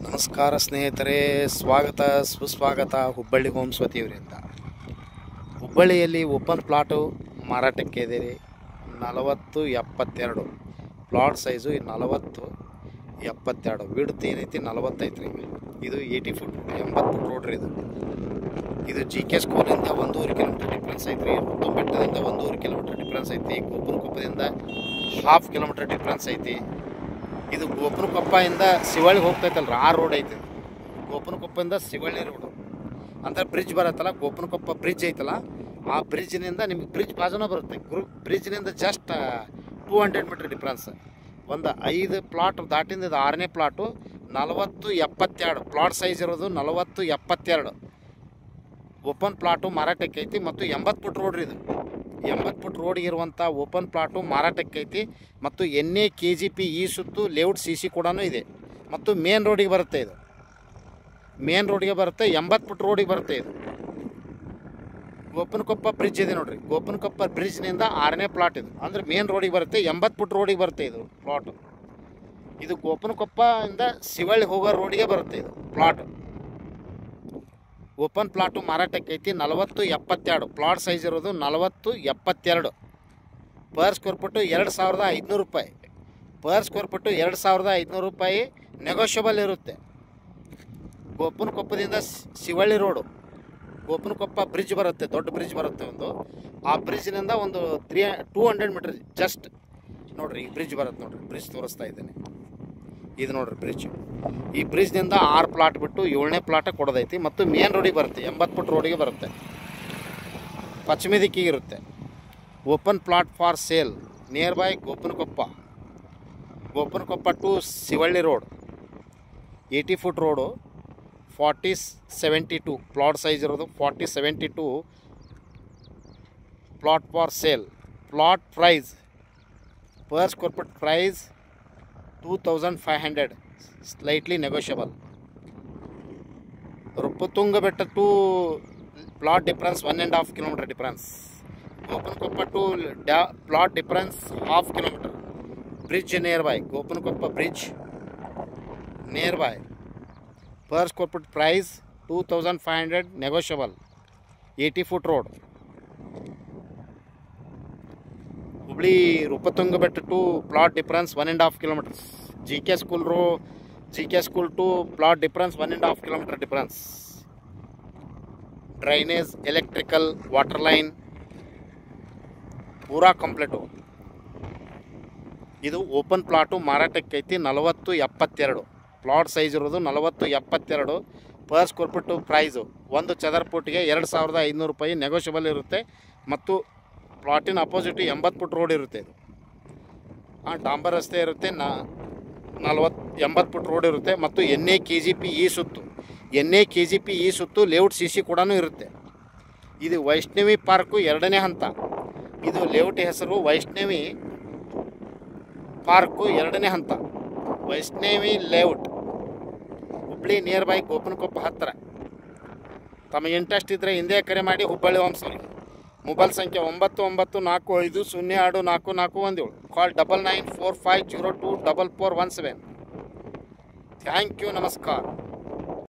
ನಮಸ್ಕಾರ ಸ್ನೇಹಿತರೆ, ಸ್ವಾಗತ ಸುಸ್ವಾಗತ ಹುಬ್ಬಳ್ಳಿ ಹೋಮ್ಸ್ ವತಿಯವರಿಂದ. ಹುಬ್ಬಳ್ಳಿಯಲ್ಲಿ ಓಪನ್ ಪ್ಲಾಟು ಮಾರಾಟಕ್ಕೆ ಇದೆ ರೀ. 40-72 ಪ್ಲಾಟ್ ಸೈಜು 40-72 ವಿಡ್ತ್ ಏನೈತಿ 45 ರೀ. ಇದು 80 ಫುಟ್ 80 ಫುಟ್ ರೋಡ್ ರೀ. ಇದು GK ಸ್ಕೂಲಿಂದ 1.5 ಕಿಲೋಮೀಟರ್ ಡಿಫ್ರೆನ್ಸ್ ಐತ್ರಿ. ಬೆಟ್ಟದಿಂದ 1.5 ಕಿಲೋಮೀಟರ್ ಡಿಫ್ರೆನ್ಸ್ ಐತಿ. ಗೋಪನಕೊಪ್ಪದಿಂದ 1/2 ಕಿಲೋಮೀಟರ್ ಡಿಫ್ರೆನ್ಸ್ ಐತಿ. ಇದು ಗೋಪನಕೊಪ್ಪದಿಂದ ಶಿವಳ್ಳಿ ಹೋಗ್ತೈತಲ್ರಿ, ಆ ರೋಡ್ ಐತಿ. ಗೋಪನಕೊಪ್ಪದಿಂದ ಶಿವಳ್ಳಿ ರೋಡು ಅಂದ್ರೆ ಬ್ರಿಡ್ಜ್ ಬರುತ್ತಲ್ಲ, ಗೋಪನಕೊಪ್ಪ ಬ್ರಿಡ್ಜ್ ಐತಲ್ಲ, ಆ ಬ್ರಿಡ್ಜ್ನಿಂದ ನಿಮ್ಗೆ ಬ್ರಿಡ್ಜ್ ಬಾಜುನ ಬರುತ್ತೆ. ಬ್ರಿಡ್ಜ್ನಿಂದ ಜಸ್ಟ್ 200 ಮೀಟರ್ ಡಿಫ್ರೆನ್ಸ್. ಒಂದು 5 ಪ್ಲಾಟ್ ದಾಟಿಂದ ಇದು 6ನೇ ಪ್ಲಾಟು. 40-72 ಪ್ಲಾಟ್ ಸೈಜ್ ಇರೋದು. 40-72 ಓಪನ್ ಪ್ಲಾಟು ಮಾರಾಟಕ್ಕೆ ಐತಿ. ಮತ್ತು 80 ಫುಟ್ ರೋಡ್ ಇದು. 80 ಫುಟ್ ರೋಡ್ಗೆ ಇರುವಂಥ ಓಪನ್ ಪ್ಲಾಟು ಮಾರಾಟಕ್ಕೆ ಐತಿ. ಮತ್ತು NA KGP ಈ ಸುತ್ತು ಲೇಔಟ್ CC ಕೂಡ ಇದೆ. ಮತ್ತು ಮೇನ್ ರೋಡಿಗೆ ಬರುತ್ತೆ. ಇದು ಮೇನ್ ರೋಡಿಗೆ ಬರುತ್ತೆ. 80 ಫುಟ್ ರೋಡಿಗೆ ಬರುತ್ತೆ. ಇದು ಗೋಪನಕೊಪ್ಪ ಬ್ರಿಡ್ಜ್ ಇದೆ ನೋಡಿರಿ. ಗೋಪನಕೊಪ್ಪ ಬ್ರಿಡ್ಜ್ನಿಂದ 6ನೇ ಪ್ಲಾಟ್ ಇದು. ಅಂದರೆ ಮೇನ್ ರೋಡಿಗೆ ಬರುತ್ತೆ. 80 ಫುಟ್ ರೋಡಿಗೆ ಬರುತ್ತೆ ಇದು ಪ್ಲಾಟು. ಇದು ಗೋಪನಕೊಪ್ಪದಿಂದ ಶಿವಳ್ಳಿ ಹೋಗೋ ರೋಡಿಗೆ ಬರುತ್ತೆ ಇದು ಪ್ಲಾಟ್. ಓಪನ್ ಪ್ಲಾಟು ಮಾರಾಟಕ್ಕೆ ಐತಿ. 40-72 ಪ್ಲಾಟ್ ಸೈಜ್ ಇರೋದು. 40-72 ಪರ್ ಸ್ಕ್ವೇರ್ ಫುಟ್ಟು 2500 ರೂಪಾಯಿ. ಪರ್ ಸ್ಕ್ವೇರ್ ಫುಟ್ಟು 2500 ರೂಪಾಯಿ ನೆಗೋಷಿಯಬಲ್ ಇರುತ್ತೆ. ಗೋಪನಕೊಪ್ಪದಿಂದ ಶಿವಳ್ಳಿ ರೋಡು, ಗೋಪನಕೊಪ್ಪ ಬ್ರಿಡ್ಜ್ ಬರುತ್ತೆ, ದೊಡ್ಡ ಬ್ರಿಡ್ಜ್ ಬರುತ್ತೆ ಒಂದು. ಆ ಬ್ರಿಡ್ಜ್ನಿಂದ ಒಂದು 200 ಮೀಟರ್ ಜಸ್ಟ್ ನೋಡಿರಿ. ಈ ಬ್ರಿಡ್ಜ್ ಬರುತ್ತೆ ನೋಡಿರಿ. ಬ್ರಿಡ್ಜ್ ತೋರಿಸ್ತಾ ಇದ್ದೇನೆ. ಇದು ನೋಡಿರಿ ಬ್ರಿಡ್ಜ್. ಈ ಬ್ರಿಡ್ಜ್ನಿಂದ 6 ಪ್ಲಾಟ್ ಬಿಟ್ಟು 7ನೇ ಪ್ಲಾಟ ಕೊಡೋದೈತಿ. ಮತ್ತು ಮೇನ್ ರೋಡಿಗೆ ಬರುತ್ತೆ. 80 ಫುಟ್ ರೋಡಿಗೆ ಬರುತ್ತೆ. ಪಶ್ಚಿಮ ದಿಕ್ಕಿಗೆ ಇರುತ್ತೆ. Open plot for sale near by Gopanakoppa. Gopanakoppa to Shivalli road 80 foot road. 40-72 plot size ಇರೋದು. 40-72 plot for sale. Plot price per square foot price 2500, slightly negotiable. Ruppatunga Betta to plot difference 1.5 kilometre difference. Gopanakoppa to plot difference 1/2 kilometre. Bridge near by. Gopanakoppa bridge near by. Per square foot price 2500, negotiable. 80 foot road. Hubli Rupatunga Betta to plot difference 1.5 kilometres. GK school to plot difference 1.5 kilometre difference. Drainage, electrical, water line ಪೂರಾ complete. ಇದು open plot ಮಾರಾಟಕ್ಕೆ ಐತಿ. 40-72 plot size ಇರೋದು. 40-72 per square foot price. ಒಂದು ಚದರ ಫುಟ್ಗೆ 2500 ರೂಪಾಯಿ negotiable ಇರುತ್ತೆ. ಮತ್ತು ಪ್ಲಾಟಿನ ಅಪೋಸಿಟ್ 80 ಫುಟ್ ರೋಡ್ ಇರುತ್ತೆ. ಇದು ಡಾಂಬರ್ ರಸ್ತೆ ಇರುತ್ತೆ. 80 ಫುಟ್ ರೋಡ್ ಇರುತ್ತೆ. ಮತ್ತು NA KGP ಈ ಸುತ್ತು. NA KGP ಈ ಸುತ್ತು ಲೇಔಟ್ CC ಕೂಡ ಇರುತ್ತೆ. ಇದು ವೈಷ್ಣವಿ ಪಾರ್ಕು 2ನೇ ಹಂತ. ಇದು ಲೇಔಟ್ ಹೆಸರು ವೈಷ್ಣವಿ ಪಾರ್ಕು 2ನೇ ಹಂತ. Vaishnavi layout, Hubballi near by Gopanakoppa ಹತ್ತಿರ. ತಮಗೆ ಇಂಟ್ರೆಸ್ಟ್ ಇದ್ದರೆ ಹಿಂದೆ ಕರೆ ಮಾಡಿ. ಹುಬ್ಬಳ್ಳಿ ಹೋಮ್ಸ್ ಅವರಿಗೆ ಮೊಬೈಲ್ ಸಂಖ್ಯೆ 9945024417. ಕಾಲ್ 9945024417. Thank you. ನಮಸ್ಕಾರ.